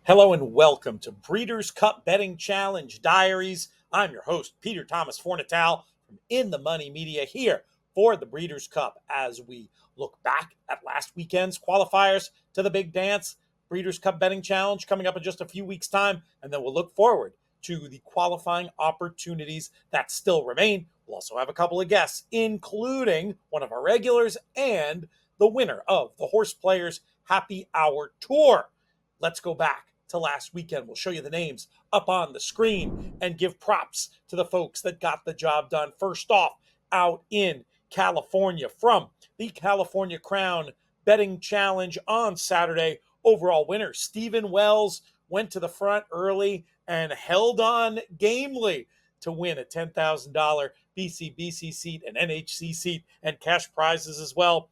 Hello and welcome to Breeders' Cup Betting Challenge Diaries. I'm your host, Peter Thomas Fornatal from In the Money Media here for the Breeders' Cup as we look back at last weekend's qualifiers to the big dance. Breeders' Cup Betting Challenge coming up in just a few weeks' time, and then we'll look forward to the qualifying opportunities that still remain. We'll also have a couple of guests, including one of our regulars and the winner of the HorsePlayers Happy Hour Tour. Let's go back to last weekend. We'll show you the names up on the screen and give props to the folks that got the job done. First off, out in California from the California Crown Betting Challenge on Saturday. Overall winner Stephen Wells went to the front early and held on gamely to win a $10,000 BCBC seat, an NHC seat, and cash prizes as well.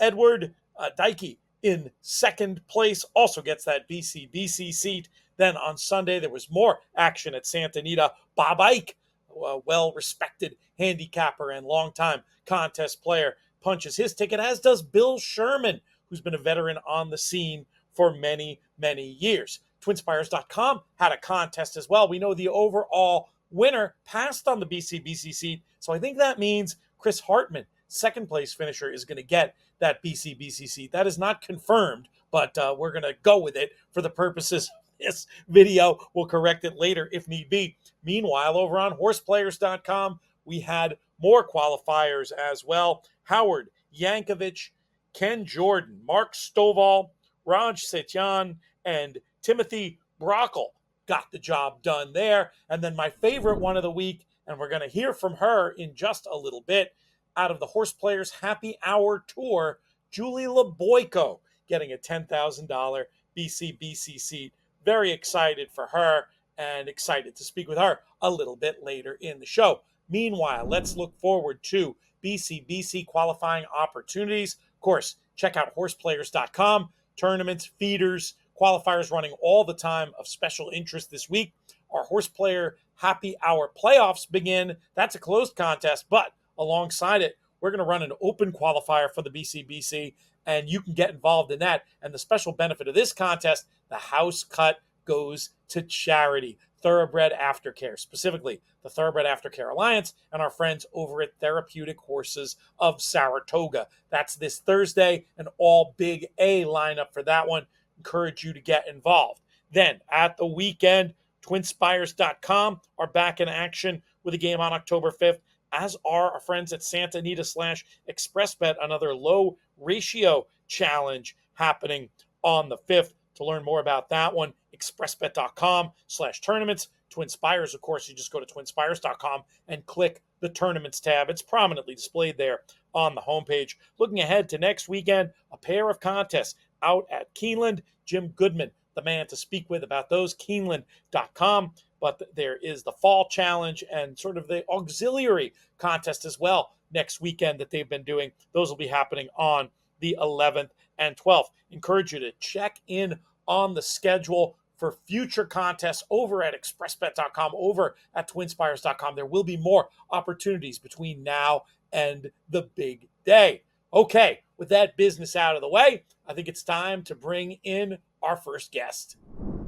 Edward Dykey in second place also gets that BCBC seat. Then on Sunday, there was more action at Santa Anita. Bob Ike, a well-respected handicapper and longtime contest player, punches his ticket, as does Bill Sherman, who's been a veteran on the scene for many, many years. TwinSpires.com had a contest as well. We know the overall winner passed on the BCBC seat, so I think that means Chris Hartman, second place finisher, is going to get that BCBC seat. That is not confirmed, but we're going to go with it for the purposes of this video. We'll correct it later if need be. Meanwhile, over on horseplayers.com, we had more qualifiers as well. Howard Yankovic, Ken Jordan, Mark Stovall, Raj Setyan, and Timothy Brockle got the job done there. And then my favorite one of the week, and we're going to hear from her in just a little bit, out of the HorsePlayers Happy Hour Tour, Julie Loboyko getting a $10,000 BCBC seat. Very excited for her and excited to speak with her a little bit later in the show. Meanwhile, let's look forward to BCBC qualifying opportunities. Of course, check out horseplayers.com. Tournaments, feeders, qualifiers running all the time of special interest this week. Our HorsePlayer Happy Hour playoffs begin. That's a closed contest, but alongside it, we're going to run an open qualifier for the BCBC, and you can get involved in that. And the special benefit of this contest, the house cut goes to charity, Thoroughbred Aftercare, specifically the Thoroughbred Aftercare Alliance and our friends over at Therapeutic Horses of Saratoga. That's this Thursday, an all Big A lineup for that one. Encourage you to get involved. Then at the weekend, TwinSpires.com are back in action with a game on October 5th. As are our friends at Santa Anita /ExpressBet, another low ratio challenge happening on the 5th. To learn more about that one, expressbet.com/tournaments. TwinSpires, of course, you just go to twinspires.com and click the tournaments tab. It's prominently displayed there on the homepage. Looking ahead to next weekend, a pair of contests out at Keeneland. Jim Goodman, the man to speak with about those, Keeneland.com. But there is the fall challenge and sort of the auxiliary contest as well next weekend that they've been doing. Those will be happening on the 11th and 12th. Encourage you to check in on the schedule for future contests over at expressbet.com, over at twinspires.com. There will be more opportunities between now and the big day. Okay, with that business out of the way, I think it's time to bring in our first guest.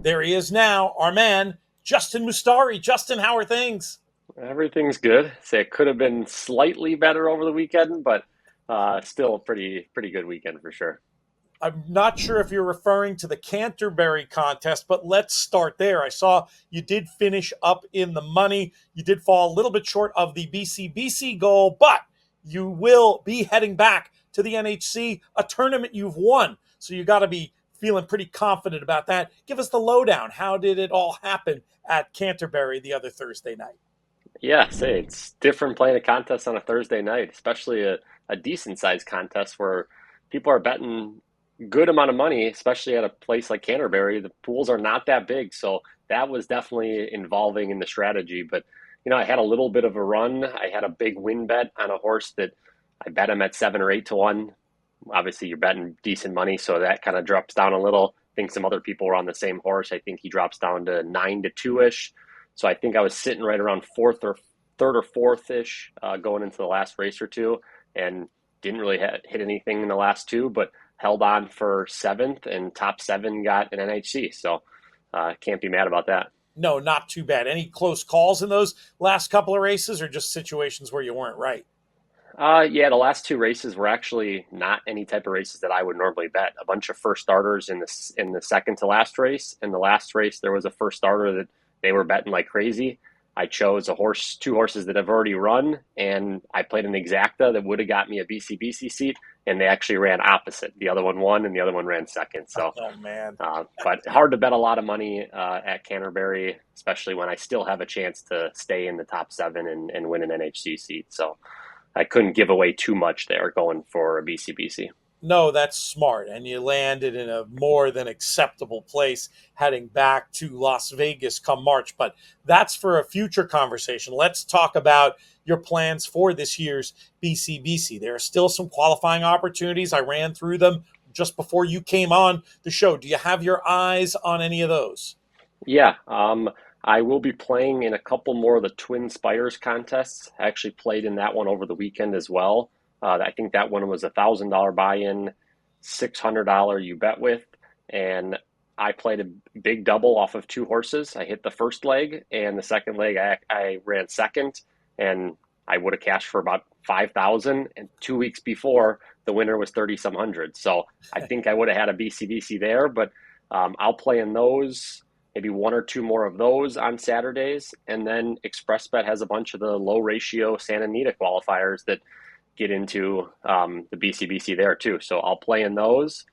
There he is now, our man, Justin Mustari. Justin, how are things? Everything's good. Say it could have been slightly better over the weekend, but still a pretty good weekend for sure. I'm not sure if you're referring to the Canterbury contest, but let's start there. I saw you did finish up in the money. You did fall a little bit short of the BCBC goal, but you will be heading back to the NHC, a tournament you've won. So you got to be feeling pretty confident about that. Give us the lowdown. How did it all happen at Canterbury the other Thursday night? Yeah, say it's different playing a contest on a Thursday night, especially a decent sized contest where people are betting good amount of money, especially at a place like Canterbury. The pools are not that big, so that was definitely involving in the strategy. But I had a little bit of a run. I had a big win bet on a horse that I bet him at 7 or 8 to 1. Obviously, you're betting decent money, so that kind of drops down a little. I think some other people were on the same horse. I think he drops down to 9 to 2-ish. So I think I was sitting right around third or fourth-ish going into the last race or two, and didn't really hit anything in the last two, but held on for seventh, and top 7 got an NHC. So can't be mad about that. No, not too bad. Any close calls in those last couple of races, or just situations where you weren't right? Yeah, the last two races were actually not any type of races that I would normally bet. A bunch of first starters in the second to last race. In the last race, there was a first starter that they were betting like crazy. I chose two horses that have already run, and I played an exacta that would have got me a BCBC seat, and they actually ran opposite. The other one won, and the other one ran second. So, Oh man. but hard to bet a lot of money at Canterbury, especially when I still have a chance to stay in the top seven and win an NHC seat. So I couldn't give away too much there going for a BCBC. No, that's smart. And you landed in a more than acceptable place heading back to Las Vegas come March. But that's for a future conversation. Let's talk about your plans for this year's BCBC. There are still some qualifying opportunities. I ran through them just before you came on the show. Do you have your eyes on any of those? Yeah, I will be playing in a couple more of the Twin Spires contests. I actually played in that one over the weekend as well. I think that one was $1,000 buy-in, $600 you bet with, and I played a big double off of two horses. I hit the first leg, and the second leg I ran second, and I would have cashed for about 5,000. And 2 weeks before, the winner was 30 some hundred. So I think I would have had a BCBC there, but I'll play in those, maybe one or two more of those on Saturdays. And then ExpressBet has a bunch of the low ratio Santa Anita qualifiers that get into the BCBC there too. So I'll play in those.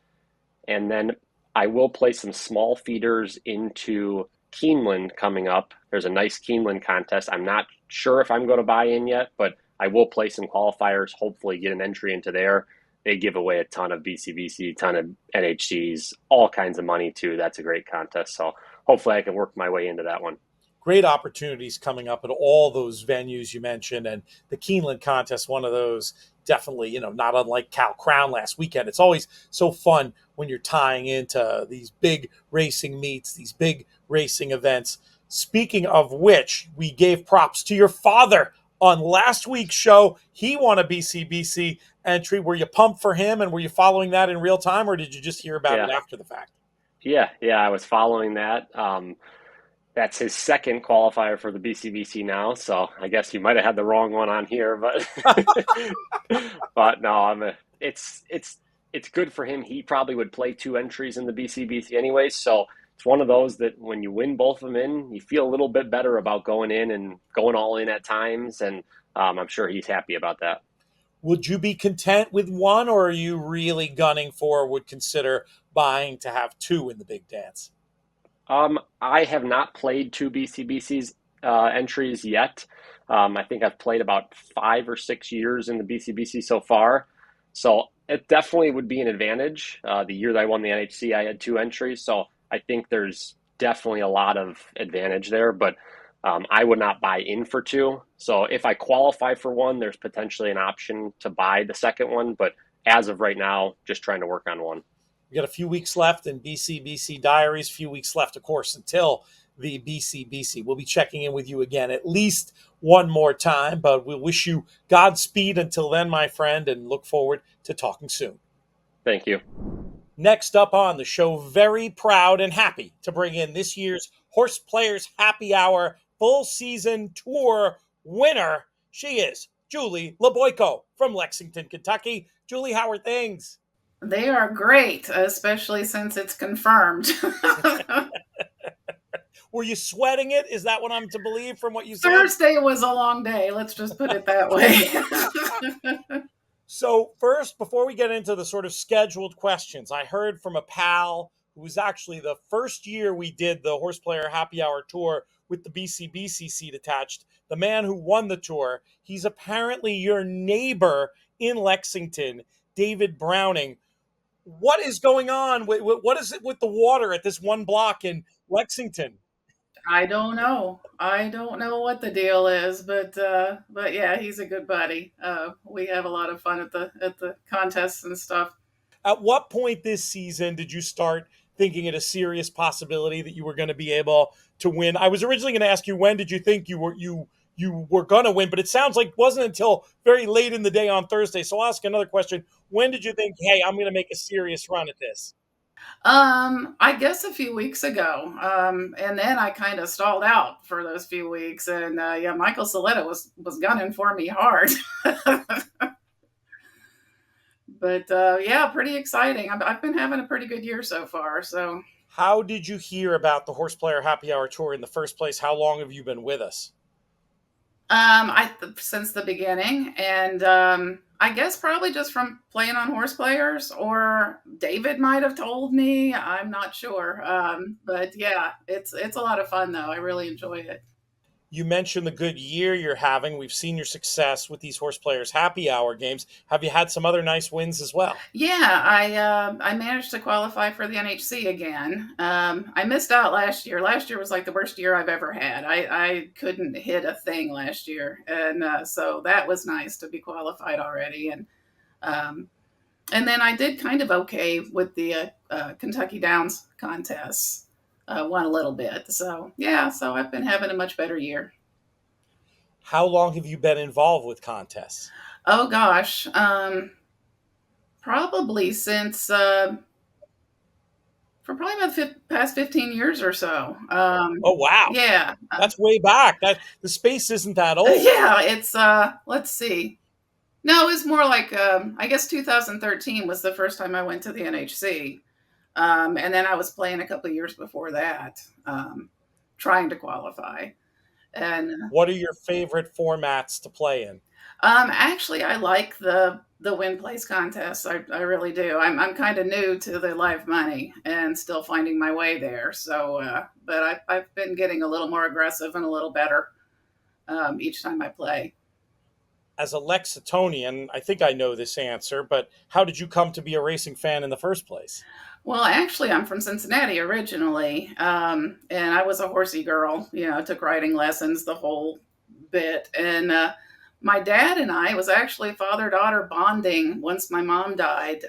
And then I will play some small feeders into Keeneland coming up. There's a nice Keeneland contest. I'm not sure if I'm going to buy in yet, but I will play some qualifiers, hopefully get an entry into there. They give away a ton of BCBC, ton of NHCs, all kinds of money too. That's a great contest. So hopefully I can work my way into that one. Great opportunities coming up at all those venues you mentioned, and the Keeneland contest, one of those, definitely, not unlike Cal Crown last weekend. It's always so fun when you're tying into these big racing meets, these big racing events. Speaking of which, we gave props to your father on last week's show. He won a BCBC entry. Were you pumped for him, and were you following that in real time, or did you just hear about it after the fact? Yeah, I was following that. That's his second qualifier for the BCBC now, so I guess you might have had the wrong one on here, but but no, it's good for him. He probably would play two entries in the BCBC anyway, so it's one of those that when you win both of them in, you feel a little bit better about going in and going all in at times, and I'm sure he's happy about that. Would you be content with one, or are you really gunning for, would consider buying to have two in the big dance? I have not played two BCBC's entries yet. I think I've played about 5 or 6 years in the BCBC so far. So it definitely would be an advantage. The year that I won the NHC, I had two entries. So I think there's definitely a lot of advantage there, but I would not buy in for two. So if I qualify for one, there's potentially an option to buy the second one. But as of right now, just trying to work on one. We got a few weeks left in BCBC Diaries, a few weeks left, of course, until the BCBC. We'll be checking in with you again at least one more time, but we'll wish you Godspeed until then, my friend, and look forward to talking soon. Thank you. Next up on the show, very proud and happy to bring in this year's HorsePlayers Happy Hour full season tour winner. She is Julie Loboyko from Lexington, Kentucky. Julie, how are things? They are great, especially since it's confirmed. Were you sweating it? Is that what I'm to believe from what you said? Thursday was a long day. Let's just put it that way. So first, before we get into the sort of scheduled questions, I heard from a pal who was actually the first year we did the HorsePlayer Happy Hour Tour with the BCBC seat attached, the man who won the tour. He's apparently your neighbor in Lexington, David Browning. What is going on? What is it with the water at this one block in Lexington? I don't know. I don't know what the deal is, but yeah, he's a good buddy. We have a lot of fun at the contests and stuff. At what point this season did you start thinking it a serious possibility that you were going to be able to win? I was originally going to ask you, when did you think you were going to win, but it sounds like it wasn't until very late in the day on Thursday. So I'll ask another question. When did you think, hey, I'm going to make a serious run at this? I guess a few weeks ago. And then I kind of stalled out for those few weeks. And yeah, Michael Saletta was gunning for me hard. But yeah, pretty exciting. I've been having a pretty good year so far. So How did you hear about the HorsePlayer Happy Hour Tour in the first place? How long have you been with us? I since the beginning, and I guess probably just from playing on horse players, or David might have told me. I'm not sure, but yeah, it's a lot of fun though. I really enjoy it. You mentioned the good year you're having. We've seen your success with these Horse Players Happy Hour games. Have you had some other nice wins as well? Yeah, I managed to qualify for the NHC again. I missed out last year. Last year was like the worst year I've ever had. I couldn't hit a thing last year, and so that was nice to be qualified already. Um, and then I did kind of okay with the Kentucky Downs contests. Won a little bit, so yeah. So I've been having a much better year. How long have you been involved with contests? Oh gosh, probably since for probably about the past 15 years or so. Oh wow, Yeah, that's way back. That the space isn't that old. yeah. It's let's see. No, it's more like I guess 2013 was the first time I went to the NHC. And then I was playing a couple of years before that, trying to qualify. And What are your favorite formats to play in? actually, I like the win place contests. I really do. I'm kind of new to the live money and still finding my way there. So, but I've been getting a little more aggressive and a little better each time I play. As a Lexingtonian, I think I know this answer, but how did you come to be a racing fan in the first place? Well, actually, I'm from Cincinnati originally, and I was a horsey girl. You know, I took riding lessons the whole bit. And my dad and I was actually father daughter bonding once my mom died.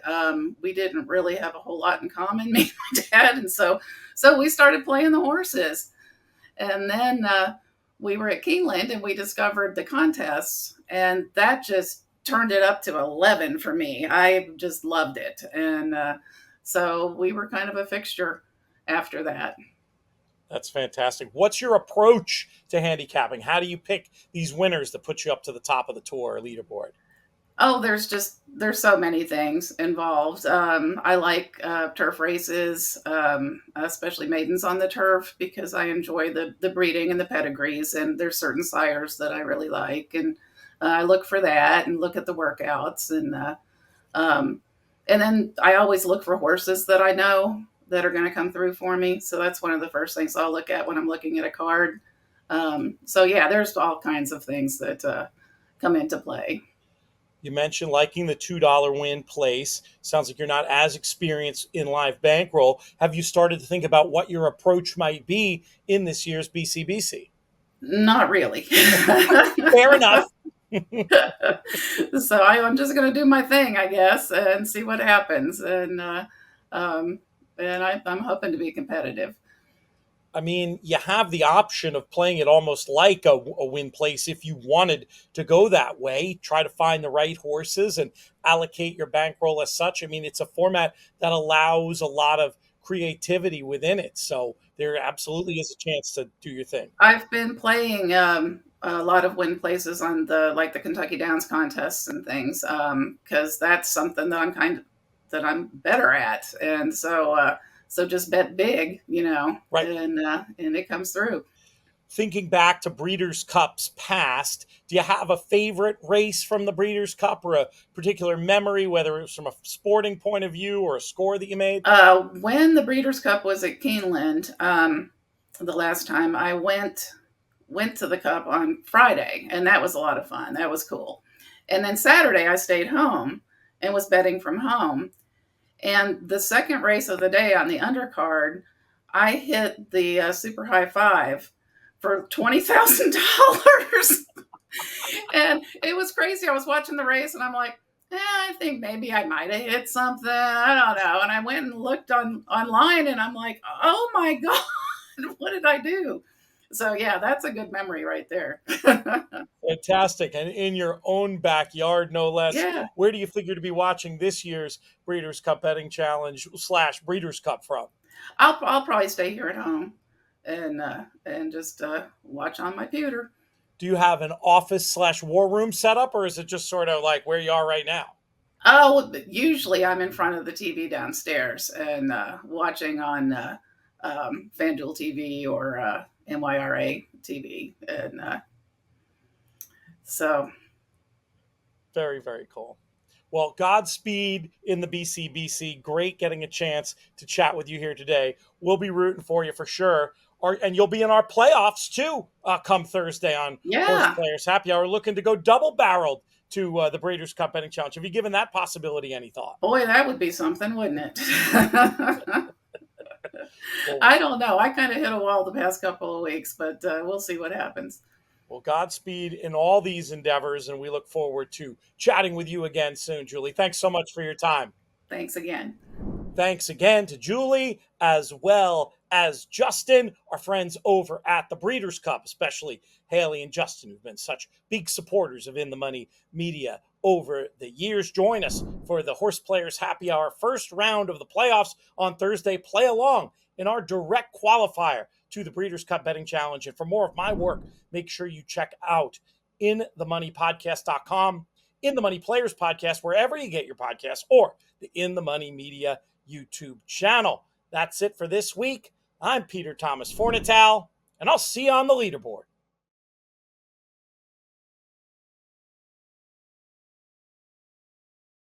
We didn't really have a whole lot in common, me and my dad, and so we started playing the horses. And then we were at Keeneland and we discovered the contests, and that just turned it up to 11 for me. I just loved it. And so we were kind of a fixture after that. That's fantastic. What's your approach to handicapping? How do you pick these winners that put you up to the top of the tour or leaderboard? Oh, there's so many things involved. I like turf races, especially maidens on the turf, because I enjoy the breeding and the pedigrees. And there's certain sires that I really like, and I look for that and look at the workouts. Um, and then I always look for horses that I know that are going to come through for me. So that's one of the first things I'll look at when I'm looking at a card. So yeah, there's all kinds of things that come into play. You mentioned liking the $2 win place. Sounds like you're not as experienced in live bankroll. Have you started to think about what your approach might be in this year's BCBC? Not really. Fair enough. So I'm just going to do my thing, I guess, and see what happens. Um, I'm hoping to be competitive. I mean, you have the option of playing it almost like a win place if you wanted to go that way. Try to find the right horses and allocate your bankroll as such. I mean, it's a format that allows a lot of creativity within it. So there absolutely is a chance to do your thing. I've been playing a lot of win places on the Kentucky Downs contests and things, because that's something that I'm better at, and so just bet big, Right. And it comes through. Thinking back to Breeders' Cups past, do you have a favorite race from the Breeders' Cup or a particular memory, whether it was from a sporting point of view or a score that you made? When the Breeders' Cup was at Keeneland, the last time I went to the Cup on Friday, and that was a lot of fun. That was cool. And then Saturday, I stayed home and was betting from home. And the second race of the day on the undercard, I hit the super high five for $20,000. And it was crazy. I was watching the race and I'm like, I think maybe I might have hit something. I don't know. And I went and looked online and I'm like, oh my God, what did I do? So yeah, that's a good memory right there. Fantastic. And in your own backyard, no less. Yeah, Where do you figure to be watching this year's Breeders' Cup Betting Challenge / Breeders' Cup from? I'll probably stay here at home and just watch on my computer. Do you have an office / war room set up, or is it just sort of like where you are right now? Oh, usually I'm in front of the TV downstairs and watching on FanDuel TV or MYRA TV, and so Very, very cool. Well, Godspeed in the BCBC. Great getting a chance to chat with you here today. We'll be rooting for you for sure. And you'll be in our playoffs too come Thursday on yeah. HorsePlayers Happy Hour, looking to go double-barreled to the Breeders' Cup Betting Challenge. Have you given that possibility any thought? Boy, that would be something, wouldn't it? Well, I don't know. I kind of hit a wall the past couple of weeks, but we'll see what happens. well, Godspeed in all these endeavors, and we look forward to chatting with you again soon, Julie. Thanks so much for your time. Thanks again. Thanks again to Julie, as well as Justin, our friends over at the Breeders' Cup, especially Haley and Justin, who've been such big supporters of In the Money Media over the years. Join us for the HorsePlayers Happy Hour first round of the playoffs on Thursday. Play along in our direct qualifier to the Breeders' Cup Betting Challenge. And for more of my work, make sure you check out inthemoneypodcast.com, In the Money Players Podcast, wherever you get your podcasts, or the In the Money Media YouTube channel. That's it for this week. I'm Peter Thomas Fornital, and I'll see you on the leaderboard.